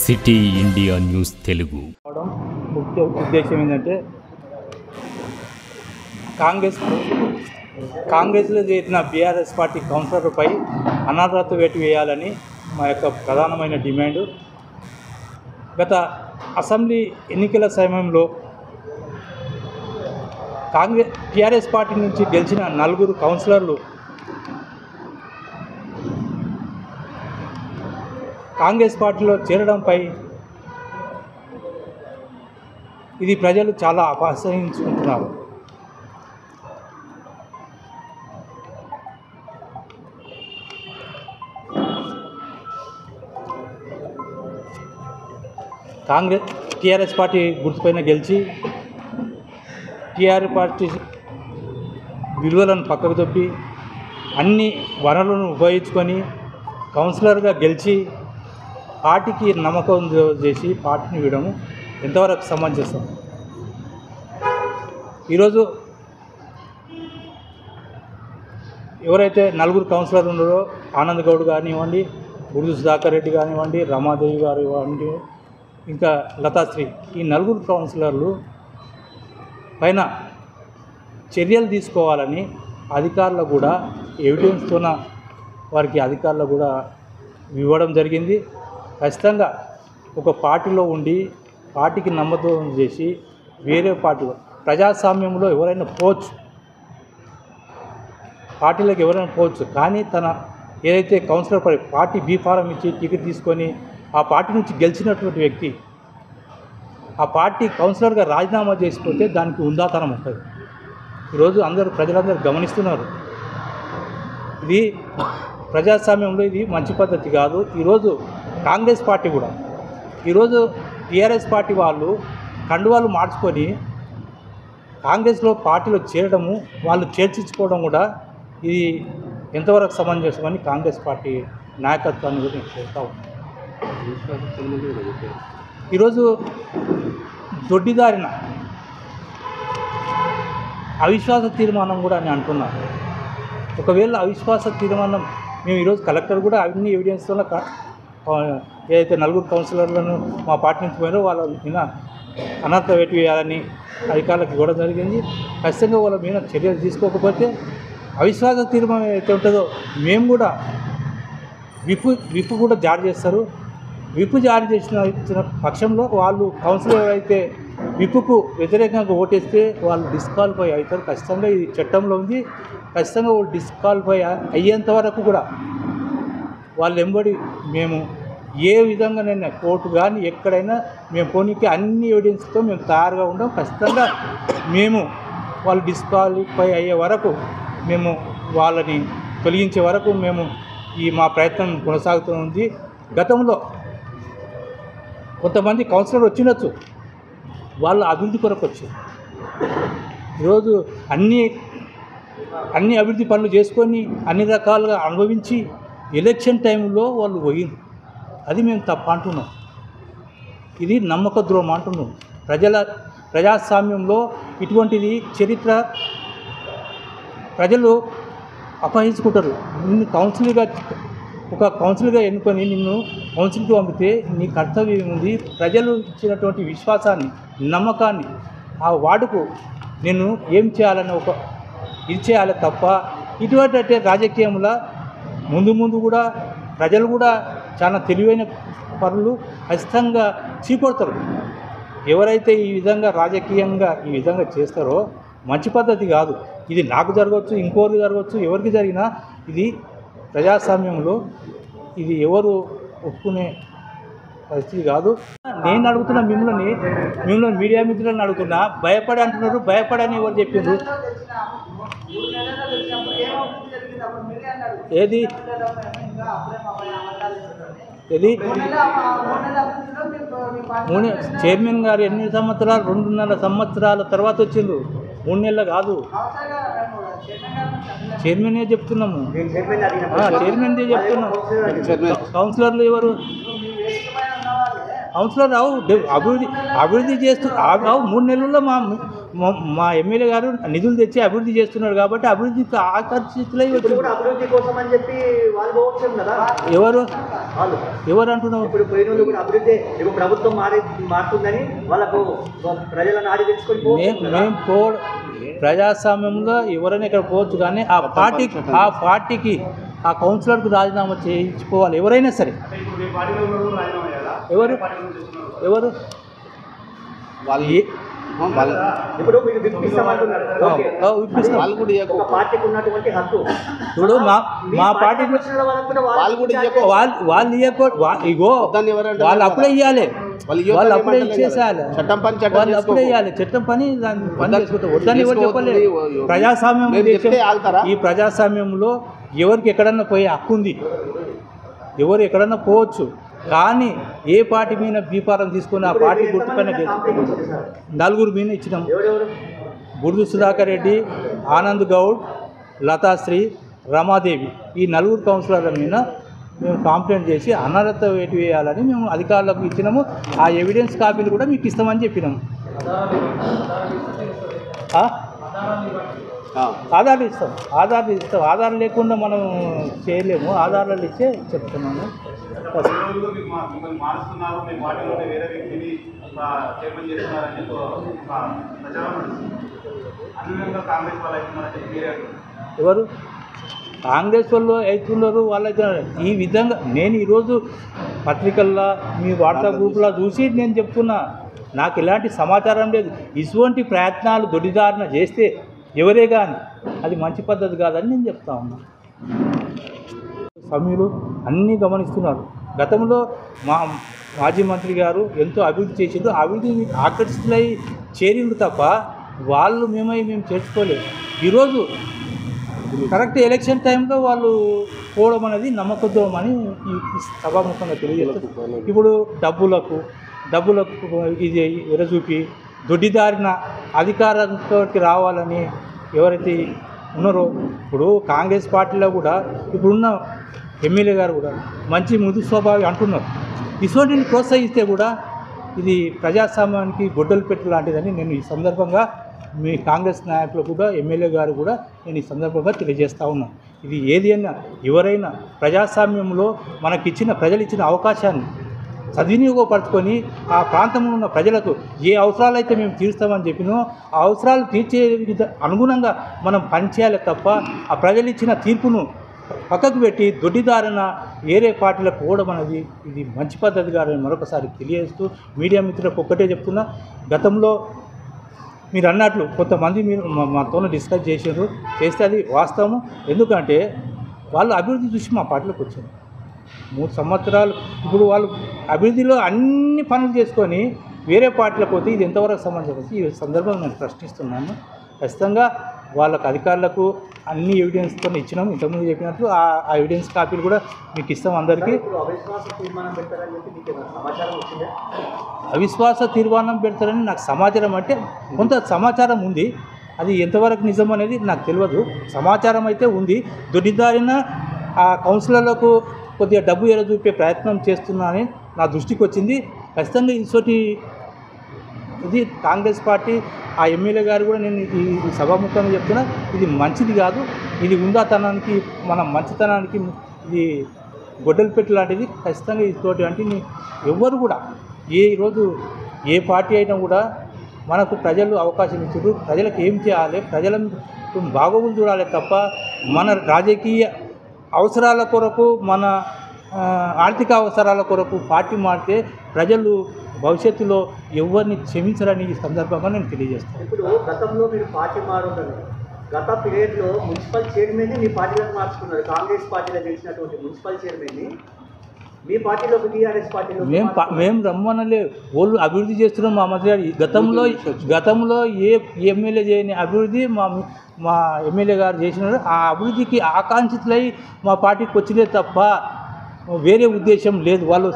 City India news Telugu ముఖ్య ఉద్దేశం ఏంటంటే కాంగ్రెస్లో చేరిన బీఆర్ఎస్ పార్టీ కౌన్సిలర్పై అనర్హత వేటు వేయాలని మా యొక్క ప్రధానమైన డిమాండు. గత అసెంబ్లీ ఎన్నికల సమయంలో టీఆర్ఎస్ పార్టీ నుంచి గెలిచిన 4 కౌన్సిలర్లు కాంగ్రెస్ పార్టీలో చేరడంపై ఇది ప్రజలు చాలా అసహించుకుంటున్నారు. టీఆర్ఎస్ పార్టీ గుర్తుపైన గెలిచి టీఆర్ఎస్ పార్టీ విలువలను పక్కకు తొప్పి అన్ని వనరులను ఉపయోగించుకొని కౌన్సిలర్గా గెలిచి పార్టీకి నమ్మకం చేసి పార్టీని వీడము ఎంతవరకు సమంజసం? ఈరోజు ఎవరైతే 4 కౌన్సిలర్లు ఉన్నారో ఆనంద్ గౌడ్ కానివ్వండి, బుర్దు సుధాకర్ రెడ్డి కానివ్వండి, రమాదేవి గారు కానివ్వండి, ఇంకా లతాశ్రీ, ఈ 4 కౌన్సిలర్లు పైన చర్యలు తీసుకోవాలని అధికారులు కూడా ఎవిడెన్స్తోన వారికి అధికారులు కూడా ఇవ్వడం జరిగింది. ఖచ్చితంగా ఒక పార్టీలో ఉండి పార్టీకి నమ్మకం చేసి వేరే పార్టీ ప్రజాస్వామ్యంలో ఎవరైనా పోవచ్చు, పార్టీలకు ఎవరైనా పోవచ్చు, కానీ తన ఏదైతే కౌన్సిలర్ పార్టీ బీఫారం ఇచ్చి టికెట్ తీసుకొని ఆ పార్టీ నుంచి గెలిచినటువంటి వ్యక్తి ఆ పార్టీ కౌన్సిలర్గా రాజీనామా చేసిపోతే దానికి ఉందాతనం ఉంటుంది. ఈరోజు ప్రజలందరూ గమనిస్తున్నారు. ఇది ప్రజాస్వామ్యంలో ఇది మంచి పద్ధతి కాదు. ఈరోజు కాంగ్రెస్ పార్టీ కూడా ఈరోజు టీఆర్ఎస్ పార్టీ వాళ్ళు కండువాలు మార్చుకొని కాంగ్రెస్లో పార్టీలో చేరడము, వాళ్ళు చేర్చించుకోవడం కూడా ఇది ఎంతవరకు సమంజసమని కాంగ్రెస్ పార్టీ నాయకత్వాన్ని కూడా నేను కోరుతా ఉన్నాను. ఈరోజు దొడ్డిదారిన అవిశ్వాస తీర్మానం కూడా నేను అంటున్నాను. ఒకవేళ అవిశ్వాస తీర్మానం మేము ఈరోజు కలెక్టర్ కూడా అన్ని ఎవిడెన్స్తో ఏదైతే 4 కౌన్సిలర్లను మా పార్టీ నుంచి పోయినో వాళ్ళ మీద అనర్హత వేటు వేయాలని అధికారులకు ఇవ్వడం జరిగింది. ఖచ్చితంగా వాళ్ళ మీద చర్యలు తీసుకోకపోతే అవిశ్వాస తీర్మానం ఏదైతే ఉంటుందో మేము కూడా విప్పు కూడా జారీ చేస్తారు. విప్పు జారీ చేసిన పక్షంలో వాళ్ళు కౌన్సిలర్ ఎవరైతే విప్పుకు వ్యతిరేకంగా ఓటేస్తే వాళ్ళు డిస్క్వాలిఫై అవుతారు. ఖచ్చితంగా ఇది చట్టంలో ఉంది. ఖచ్చితంగా వాళ్ళు డిస్క్వాలిఫై అయ్యేంత వరకు కూడా వాళ్ళు వెంబడి మేము ఏ విధంగానైనా కోర్టు కానీ ఎక్కడైనా మేము పోనీకి అన్ని ఎవిడెన్స్తో మేము తయారుగా ఉంటాం. ఖచ్చితంగా మేము వాళ్ళు డిస్క్వాలిఫై అయ్యే వరకు మేము వాళ్ళని తొలగించే వరకు మేము మా ప్రయత్నం కొనసాగుతుంది. గతంలో కొంతమంది కౌన్సిలర్ వచ్చినచ్చు, వాళ్ళ అభివృద్ధి కొరకు వచ్చారు. ఈరోజు అన్ని అభివృద్ధి పనులు చేసుకొని అన్ని రకాలుగా అనుభవించి ఎలక్షన్ టైంలో వాళ్ళు పోయింది. అది మేము తప్ప అంటున్నాం. ఇది నమ్మక ద్రోహం అంటున్నాం. ప్రజాస్వామ్యంలో ఇటువంటిది చరిత్ర ప్రజలు అపహరించుకుంటారు. నిన్ను కౌన్సిల్గా ఎన్నుకొని నిన్ను కౌన్సిల్కి పంపితే నీ కర్తవ్యం ఉంది. ప్రజలు ఇచ్చినటువంటి విశ్వాసాన్ని, నమ్మకాన్ని ఆ వార్డుకు నేను ఏం చేయాలని ఇది చేయాలి తప్ప ఇటువంటి రాజకీయంలో ముందు కూడా ప్రజలు కూడా చాలా తెలివైన పనులు ఖచ్చితంగా చీకొడతారు. ఎవరైతే ఈ విధంగా రాజకీయంగా ఈ విధంగా చేస్తారో మంచి పద్ధతి కాదు. ఇది నాకు జరగవచ్చు, ఇంకోరికి జరగవచ్చు, ఎవరికి జరిగినా ఇది ప్రజాస్వామ్యంలో ఇది ఎవరు ఒప్పుకునే పరిస్థితి కాదు. నేను అడుగుతున్నా మిమ్మల్ని మీడియా మిత్రులను అడుగుతున్నా, భయపడి అంటున్నారు. భయపడని ఎవరు చెప్పిండ్రు? ఏది చైర్మన్ గారు ఎన్ని సంవత్సరాలు 2.5 సంవత్సరాల తర్వాత వచ్చిండ్రు. 3 నెలలు కాదు. చైర్మనే చెప్తున్నాము. చైర్మన్దే చెప్తున్నాం. కౌన్సిలర్లు ఎవరు? కౌన్సిలర్ రావు. అభివృద్ధి చేస్తూ రావు. 3 నెలల్లో మా ఎమ్మెల్యే గారు నిధులు తెచ్చి అభివృద్ధి చేస్తున్నాడు కాబట్టి అభివృద్ధికి ఆకర్షితులై ఇప్పుడు అభివృద్ధి కోసం అని చెప్పి వాళ్ళు పోవచ్చు కదా. ఎవరు అంటున్నావు? ఇప్పుడు పోయిన వాళ్ళు కూడా అభివృద్ధి ఇప్పుడు ప్రభుత్వం మారుతుందని వాళ్ళకు ప్రజలను ఆడి తెలుసుకొని మేము ప్రజాస్వామ్యంలో ఎవరైనా ఇక్కడ పోవచ్చు, కానీ ఆ పార్టీకి ఆ కౌన్సిలర్కు రాజీనామా చేయించుకోవాలి ఎవరైనా సరే. ఎవరు ఇప్పుడు ఇప్పుడు మా పార్టీకి వాళ్ళు అప్పుడే ఇవ్వాలి, వాళ్ళు అప్పుడే ఇచ్చేసేయాలి, వాళ్ళు అప్పుడే ఇవ్వాలి. చట్టం పని దాన్ని పని చేసుకుంటాం. వద్దని ఎవరు చెప్పలేదు. ప్రజాస్వామ్యం ఈ ప్రజాస్వామ్యంలో ఎవరికి ఎక్కడన్నా పోయే హక్కు ఉంది, ఎవరు ఎక్కడన్నా పోవచ్చు. కానీ ఏ పార్టీ మీద బీఫారం తీసుకుని ఆ పార్టీ గుర్తుపైన నలుగురు మీద ఇచ్చినాం. బుర్దు సుధాకర్ రెడ్డి, ఆనంద్ గౌడ్, లతాశ్రీ, రమాదేవి, ఈ నలుగురు కౌన్సిలర్ల మీద మేము కంప్లైంట్ చేసి అనర్హత వేటు వేయాలని మేము అధికారులకు ఇచ్చినాము. ఆ ఎవిడెన్స్ కాపీలు కూడా మీకు ఇస్తామని చెప్పినాము. ఆధార్లు ఇస్తాం. ఆధార్ లేకుండా మనం చేయలేము. ఆధారాలు ఇచ్చే చెప్తున్నాము. ఎవరు కాంగ్రెస్ వాళ్ళు అవుతున్నారు వాళ్ళైతే. ఈ విధంగా నేను ఈరోజు పత్రికల్లో మీ వాట్సాప్ గ్రూప్లో చూసి నేను చెప్తున్నా, నాకు ఎలాంటి సమాచారం లేదు. ఇటువంటి ప్రయత్నాలు దొడిదారిన చేస్తే ఎవరే కానీ అది మంచి పద్ధతి కాదని నేను చెప్తా ఉన్నా. సభ్యులు అన్నీ గమనిస్తున్నారు. గతంలో మాజీ మంత్రి గారు ఎంతో అభివృద్ధి చేసిండ్రు, అభివృద్ధి ఆకర్షితులై చేరిండ్రు తప్ప వాళ్ళు మేము చేర్చుకోలేదు. ఈరోజు కరెక్ట్ ఎలక్షన్ టైంలో వాళ్ళు పోవడం అనేది నమ్మకొద్దాం అని ఈ సభాముఖంగా తెలియజేస్తారు. ఇప్పుడు డబ్బులకు ఇది ఎరచూపి దొడ్డిదారిన అధికారంలోకి రావాలని ఎవరైతే ఉన్నారో, ఇప్పుడు కాంగ్రెస్ పార్టీలో కూడా ఇప్పుడున్న ఎమ్మెల్యే గారు కూడా మంచి మృదు స్వభావి అంటున్నారు. ఇటువంటిని ప్రోత్సహిస్తే కూడా ఇది ప్రజాస్వామ్యానికి గొడ్డలు పెట్టు లాంటిదని నేను ఈ సందర్భంగా మీ కాంగ్రెస్ నాయకులు కూడా ఎమ్మెల్యే గారు కూడా నేను ఈ సందర్భంగా తెలియజేస్తూ ఉన్నాను. ఇది ఏది అయినా ఎవరైనా ప్రజాస్వామ్యంలో ప్రజలు ఇచ్చిన అవకాశాన్ని సద్వినియోగపరచుకొని ఆ ప్రాంతంలో ఉన్న ప్రజలకు ఏ అవసరాలు అయితే మేము తీరుస్తామని చెప్పినో ఆ అవసరాలు తీర్చే అనుగుణంగా మనం పనిచేయాలి తప్ప ఆ ప్రజలు ఇచ్చిన తీర్పును పక్కకు పెట్టి దొడ్డిదారిన వేరే పార్టీలకు పోవడం అనేది ఇది మంచి పద్ధతి కాదని మరొకసారి తెలియజేస్తూ మీడియా మిత్రులకు ఒక్కటే చెప్తున్నా, గతంలో మీరు అన్నట్లు కొంతమంది మీరు మాతో డిస్కస్ చేస్తే అది వాస్తవం. ఎందుకంటే వాళ్ళు అభివృద్ధి చూసి మా పార్టీలోకి వచ్చారు. 3 సంవత్సరాలు ఇప్పుడు వాళ్ళు అభివృద్ధిలో అన్ని పనులు చేసుకొని వేరే పార్టీలకు పోతే ఇది ఎంతవరకు సమంజసం? ఈ సందర్భంగా నేను ప్రశ్నిస్తున్నాను. ఖచ్చితంగా వాళ్ళకు అధికారులకు అన్ని ఎవిడెన్స్తో ఇచ్చినాము. ఇంతకుముందు చెప్పినట్లు ఆ ఎవిడెన్స్ కాపీలు కూడా మీకు ఇస్తాం అందరికీ. అవిశ్వాస తీర్మానం పెడతారని నాకు సమాచారం, అంటే కొంత సమాచారం ఉంది. అది ఎంతవరకు నిజం అనేది నాకు తెలియదు. సమాచారం అయితే ఉంది. దొడ్డిదారిన ఆ కౌన్సిలర్లకు కొద్దిగా డబ్బు ఎరచూపే ప్రయత్నం చేస్తున్నానని నా దృష్టికి వచ్చింది. ఖచ్చితంగా ఇది కాంగ్రెస్ పార్టీ ఆ ఎమ్మెల్యే గారు కూడా నేను ఈ సభాముఖంగా చెప్తున్నా, ఇది మంచిది కాదు. ఇది ఉందాతనానికి మన మంచితనానికి ఇది గొడ్డలు పెట్టు లాంటిది. ఖచ్చితంగా ఇతోటి అంటే ఎవ్వరు కూడా ఈరోజు ఏ పార్టీ అయినా కూడా మనకు ప్రజలు అవకాశం ఇచ్చారు. ప్రజలకు ఏం చేయాలి, ప్రజలను బాగోగులు చూడాలి తప్ప మన రాజకీయ అవసరాల కొరకు మన ఆర్థిక అవసరాల కొరకు పార్టీ మారితే ప్రజలు భవిష్యత్తులో ఎవరిని క్షమించరని ఈ సందర్భంగా నేను తెలియజేస్తాను. ఇప్పుడు గతంలో మీరు పార్టీ మారుతారు, గత పీరియడ్లో మున్సిపల్ చైర్మన్ని మీ పార్టీలకు మార్చుకున్నారు. కాంగ్రెస్ పార్టీలో గెలిచినటువంటి మున్సిపల్ చైర్మన్ని మీ పార్టీలోకి టీఆర్ఎస్ పార్టీలో మేము రమ్మనలే. వాళ్ళు అభివృద్ధి చేస్తున్నాం. మా మంత్రి గారు గతంలో ఏ ఎమ్మెల్యే చేయని అభివృద్ధి మా ఎమ్మెల్యే గారు చేసినారు. ఆ అభివృద్ధికి ఆకాంక్షితులై మా పార్టీకి వచ్చినే తప్ప వేరే ఉద్దేశం లేదు. వాళ్ళు